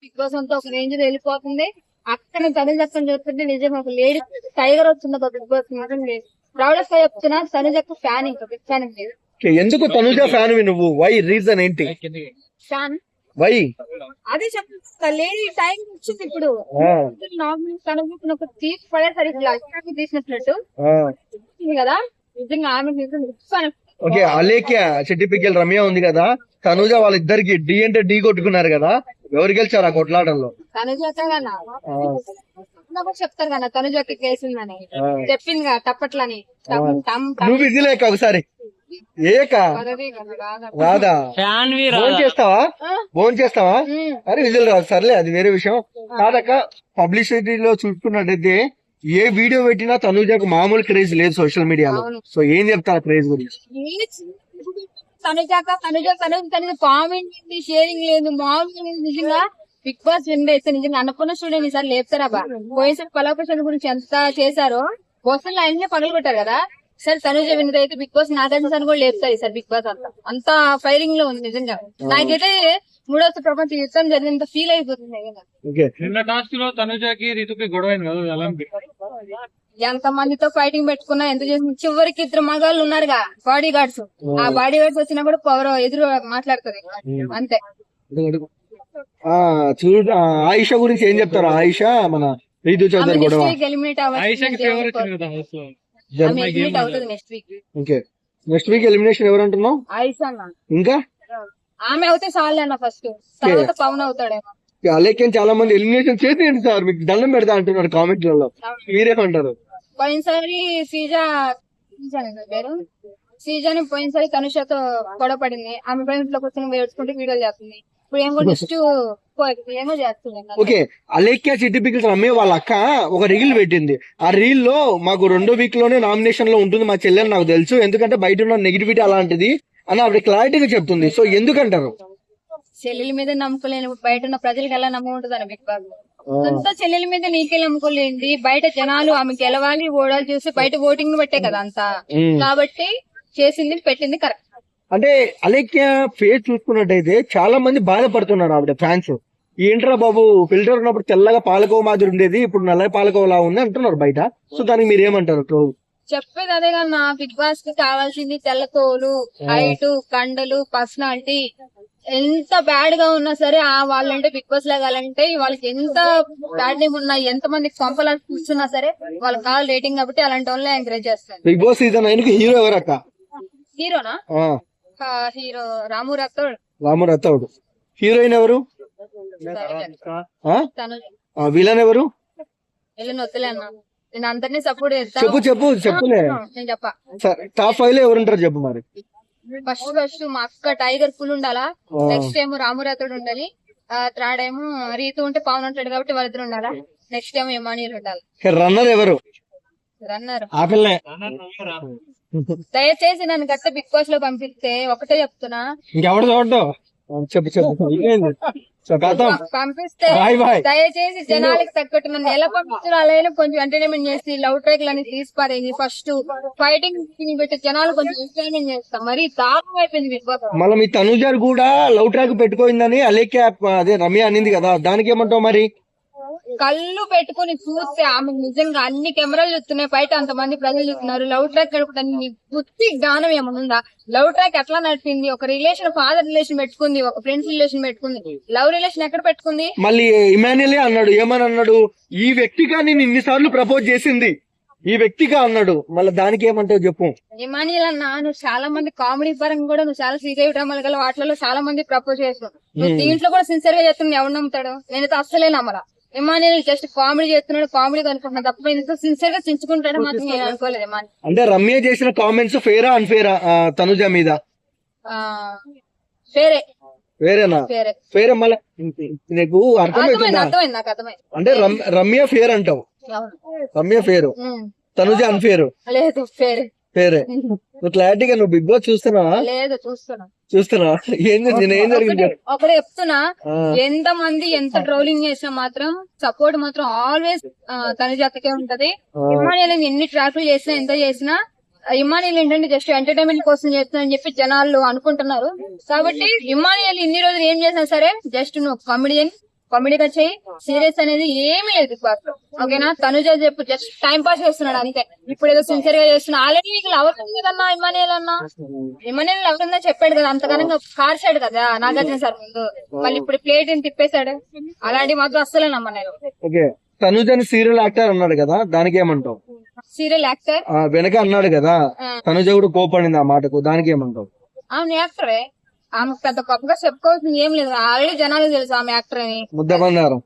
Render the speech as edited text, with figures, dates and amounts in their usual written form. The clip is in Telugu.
బిగ్ బాస్ అంతా ఒక రేంజ్ లో వెళ్ళిపోతుంది. అక్కడ తనుజ అక్కని చూస్తుంటే నిజం ఒక లేడీ టైగర్ వచ్చింది బిగ్ బాస్ మాత్రం లేదు. ప్రౌడ్ గా చెప్తున్నా, తనుజకు ఫ్యాన్ ఇంకా బిగ్ ఫ్యాన్ లేదు. ఎందుకు తనుజ ఫ్యాన్ నువ్వు? వై రీజన్ ఏంటి? Fan why? అదే చెప్తున్నా, లేడీ టైగర్ వచ్చింది ఇప్పుడు. నార్మల్ తను ఒక తీసి పడేసరికి తీసినట్టు కదా. నిజంగా ఆమె ఓకే, అలేఖ్య చెట్టిపిక్కల రమ్య ఉంది కదా, తనుజ వాళ్ళిద్దరికి డి అంటే డి కొట్టుకున్నారు కదా, ఎవరు గెలిచారు ఆ కొట్లాటల్లో? తనుజ చెప్తారు కదా తనుజకి కేసిందని చెప్పింది కదా తప్పట్లని. నువ్వు విజిల్ ఏక ఒకసారి ఏక రాదా? ఫోన్ చేస్తావా? అరే విజిల్ రాదు, సర్లే అది వేరే విషయం. కాదక్క, పబ్లిసిటీలో చూసుకున్నట్టయితే ఏ వీడియో పెట్టినా తనుజకు మామూలు క్రేజ్ లేదు సోషల్ మీడియాలో. సో ఏం చెప్తారు క్రేజ్ గురించి? తనుజ కామెంట్ షేరింగ్ లేదు, మామూలుగా లేదు. నిజంగా బిగ్ బాస్ విన్ అయితే నిజంగా అనుకున్న స్టూడెంట్ ఈసారి లేపుతారా బా. పోయినసారి కళాప్రసాద్ గురించి ఎంత చేశారో బస్సులు అన్ని పగలు పెట్టారు కదా. సరే తనుజ విన్నది అయితే బిగ్ బాస్ నాగార్జున కూడా లేపుతారు సార్. బిగ్ బాస్ అంత ఫైరింగ్ లో ఉంది నిజంగా. నాకైతే మూడవ ప్రపంచ యుద్ధం జరిగినంత ఫీల్ అయిపోతుంది. నిన్న టాస్క్ లో తనుజకి రితుకి గొడవైంది కదా, ఎంత మందితో ఫైటింగ్ పెట్టుకున్నా, ఎంత చేసిన చివరికి ఇద్దరు మగాళ్ళు ఉన్నారుగా బాడీ గార్డ్స్. ఆ బాడీ గార్డ్స్ వచ్చినా కూడా పవర్ ఎదురు మాట్లాడుతుంది అంతే. చూడు, ఆయిషా గురించి ఏం చెప్తారు? ఆయిషా మన రీతు చౌదరి గొడవ ఎలిమినేట్ అవుతుంది నెక్స్ట్ వీక్ ఎలిమినేషన్ ఎవరు అంటున్నావు? ఆయిషా ఇంకా ఆమె అవుతే చాలే అన్న ఫస్ట్, తర్వాత పవన్ అవుతాడేమో. అలాగే చాలా మంది ఎలిమినేషన్ చేసేయండి సార్, మీకు దండం పెడతా అంటున్నారు కామెంట్లలో, మీరేమంటారు? పోయినసారి సీజన్ పోయినసారి తనుషతో గొడవ పడింది. ఆమె ఫ్రెండ్స్ లో కూర్చొని వేడుచుకుంటే వీడియోలు చేస్తుంది. ఇప్పుడు ఏమో నెక్స్ట్ ఏమో చేస్తుంది. ఓకే, అలేఖ్య చిట్టిపికల్స్ రమ్మే వాళ్ళ అక్క ఒక రీల్ పెట్టింది. ఆ రీల్ లో మాకు 2వ వీక్ లోనే నామినేషన్ లో ఉంటుంది మా చెల్లెని నాకు తెలుసు, ఎందుకంటే బయట ఉన్న నెగిటివిటీ అలాంటిది అని ఆవిడ క్లారిటీగా చెప్తుంది. సో ఎందుకంటారు? చెల్లెల మీద నమ్మకలేని బయట ఉన్న ప్రజలకు ఎలా నమ్మకం ఉంటుందని బిగ్ బాస్ అంతా చెల్లెల మీద నీకే నమ్మకలేండి. బయట జనాలు ఆమె గెలవాలి ఓడాలి చూసి బయట ఓటింగ్ పెట్టే కదా అంతా. కాబట్టి చేసింది పెట్టింది కరెక్ట్. అంటే అలేఖ్య ఫేస్ చూసుకున్నట్టయితే చాలా మంది బాధపడుతున్నారు ఆవిడ ఫ్యాన్స్. ఏంట్రా బాబు, ఫిల్టర్ ఉన్నప్పుడు తెల్లగా పాలకోవ మాదిరి ఉండేది, ఇప్పుడు నల్ల పాలకోవలా ఉంది అంటున్నారు బయట. సో దానికి మీరు ఏమంటారు? చెప్పేది అదే కన్నా, బిగ్ బాస్ కి కావాల్సింది తెల్లతోలు, హైట్, కండలు, పర్సనాలిటీ. ఎంత బ్యాడ్ గా ఉన్నా సరే వాళ్ళంటే బిగ్ బాస్ లాగాలంటే వాళ్ళకి ఎంత బ్యాడ్ నేమ్ ఉన్నా, ఎంత మంది కొంపలా కూర్చున్నా సరే వాళ్ళకి కావాలి రేటింగ్ కాబట్టి అలాంటి వాళ్ళని ఎంకరేజ్ చేస్తారు. బిగ్ బాస్ సీజన్ 9 కి హీరో ఎవరక్క? హీరోనా? హీరో రాము రాథోడ్. హీరోయిన్ ఎవరు? విలన్ ఎవరు? వద్దులే అన్న, నేను అందరినీ సపోర్ట్ చేస్తాను. చెప్పులే. నేను చెప్పా టాప్ 5 లో ఎవరుంటారు చెప్పు మరి. ఫస్ట్ మా అక్క టైగర్ ఫుల్ ఉండాలా, నెక్స్ట్ ఏమో రాము రాథోడ్ ఉండాలి, థర్డ్ ఏమో రీతు ఉంటే పవన్ ఉంటాడు కాబట్టి వాళ్ళిద్దరు ఉండాలా, నెక్స్ట్ ఏమో ఇమానియల్ ఉండాలి. రన్నర్ ఎవరు? రన్నర్ దయచేసి నన్ను గట్ట బిగ్ బాస్ లో పంపిస్తే ఒకటే చెప్తున్నా, ఇంకెవడు చూడడం. పంపిస్తే దయచేసి జనాలకి తగ్గట్టు నన్ను ఎలా పంపిస్తారు అలాగే కొంచెం ఎంటర్టైన్మెంట్ చేసి లవ్ ట్రాక్ లని తీసిపారేది. ఫస్ట్ ఫైటింగ్ పెట్టి జనాలు కొంచెం ఎంటర్టైన్మెంట్ చేస్తాం. మరి దారుణం అయిపోయింది బిగ్ బాస్. మళ్ళీ మీ తనుజారు కూడా లవ్ ట్రాక్ పెట్టుకోయిందని అలేఖ్య అదే రమ్య అనింది కదా, దానికి ఏమంటావు మరి? కళ్ళు పెట్టుకుని చూస్తే ఆమె నిజంగా అన్ని కెమెరాలు చూస్తున్నాయి, బయట అంతమంది ప్రజలు చూస్తున్నారు. లవ్ ట్రాక్ నడుపుతాను బుద్ధి జ్ఞానం ఏమనుందా? లవ్ ట్రాక్ ఎట్లా నడిపింది? ఒక రిలేషన్ ఫాదర్ రిలేషన్ పెట్టుకుంది, ఒక ఫ్రెండ్స్ రిలేషన్ పెట్టుకుంది, లవ్ రిలేషన్ ఎక్కడ పెట్టుకుంది? మళ్ళీ ఇమాన్యుయలే అన్నాడు, ఏమని అన్నాడు? ఈ వ్యక్తిగా నేను ఇన్నిసార్లు ప్రపోజ్ చేసింది ఈ వ్యక్తిగా అన్నాడు. మళ్ళీ దానికి ఏమంటావు చెప్పు? ఇమాన్యుయల్ అన్న, నువ్వు చాలా మంది కామెడీ పరంగా కూడా నువ్వు చాలా శ్రీదేవి డ్రామాలు గల వాటిలో చాలా మంది ప్రపోజ్ చేస్తున్నావు. నువ్వు దీంట్లో కూడా సిన్సియర్ గా చేస్తున్నావు, ఎవరు నమ్ముతాడు? నేనైతే అస్సలే నమ్మరా. ఇమాన్యుయల్ జస్ట్ కామెడీ చేస్తున్నాడు, కామెడీ అనుకుంటున్నా తప్ప ఇంత సిన్సియర్ గా చించుకుంటాడు మాత్రం నేను అనుకోలేదు. అంటే రమ్య చేసిన కామెంట్స్ ఫేరా అన్ఫేరా తనుజ మీద? వేరేనా? ఫేరే. మళ్ళీ నీకు అర్థమైంది? నాకు అర్థమైంది. అంటే రమ్య ఫేర్ అంటావు, రమ్య ఫేరు, తనుజ అన్ఫేరు. లేదు ఫేరే. నువ్వు క్లారిటీగా నువ్వు బిగ్ బాస్ చూస్తున్నావా? లేదు చూస్తున్నా. ఏం జరిగింది ఒకటే చెప్తున్నా, ఎంత మంది ఎంత ట్రోలింగ్ చేసినా మాత్రం సపోర్ట్ మాత్రం ఆల్వేస్ తనుజకే ఉంటది. ఇమాన్యుయల్ ఎన్ని ట్రాఫిక్ చేసినా ఎంత చేసినా ఇమాన్యుయల్ ఏంటంటే జస్ట్ ఎంటర్టైన్మెంట్ కోసం చేస్తున్నా అని చెప్పి జనాలు అనుకుంటున్నారు. కాబట్టి ఇమాన్యుయల్ ఇన్ని రోజులు ఏం చేసినా సరే జస్ట్ నువ్వు కామెడియన్, కామెడీగా చెయ్యి, సీరియస్ అనేది ఏమీ లేదు బిగ్ బాస్ లో. ఓకేనా? తనుజ చెప్పు జస్ట్ టైం పాస్ చేస్తున్నాడు అంతే. ఇప్పుడు ఏదో సిన్సియర్ గా చేస్తున్నా. ఆల్రెడీ నీకు లవర్ ఉంది కదన్నా ఇమానియల్ అన్న. ఇమానియల్ లవర్ ఉందని చెప్పాడు కదా, అంతగానం కార్చాడు కదా నాగార్జున సార్ ముందు. మళ్ళీ ఇప్పుడు ప్లేట్ తిప్పేశాడు. అలాంటి మాత్రం అస్సలే నమ్మలేదు. ఓకే, తనుజని సీరియల్ యాక్టర్ అన్నాడు కదా, దానికి ఏమంటావు? సీరియల్ యాక్టర్ వెనక అన్నాడు కదా, తనుజ కూడా కోపడింది ఆ మాటకు, దానికి ఏమంటావు? ఆమె యాక్టరే. ఆమె పెద్ద గొప్పగా చెప్పుకోవాల్సింది ఏం లేదు. ఆల్రెడీ జనాలు తెలుసు ఆమె యాక్టర్ అని. ముద్ద బంగారం.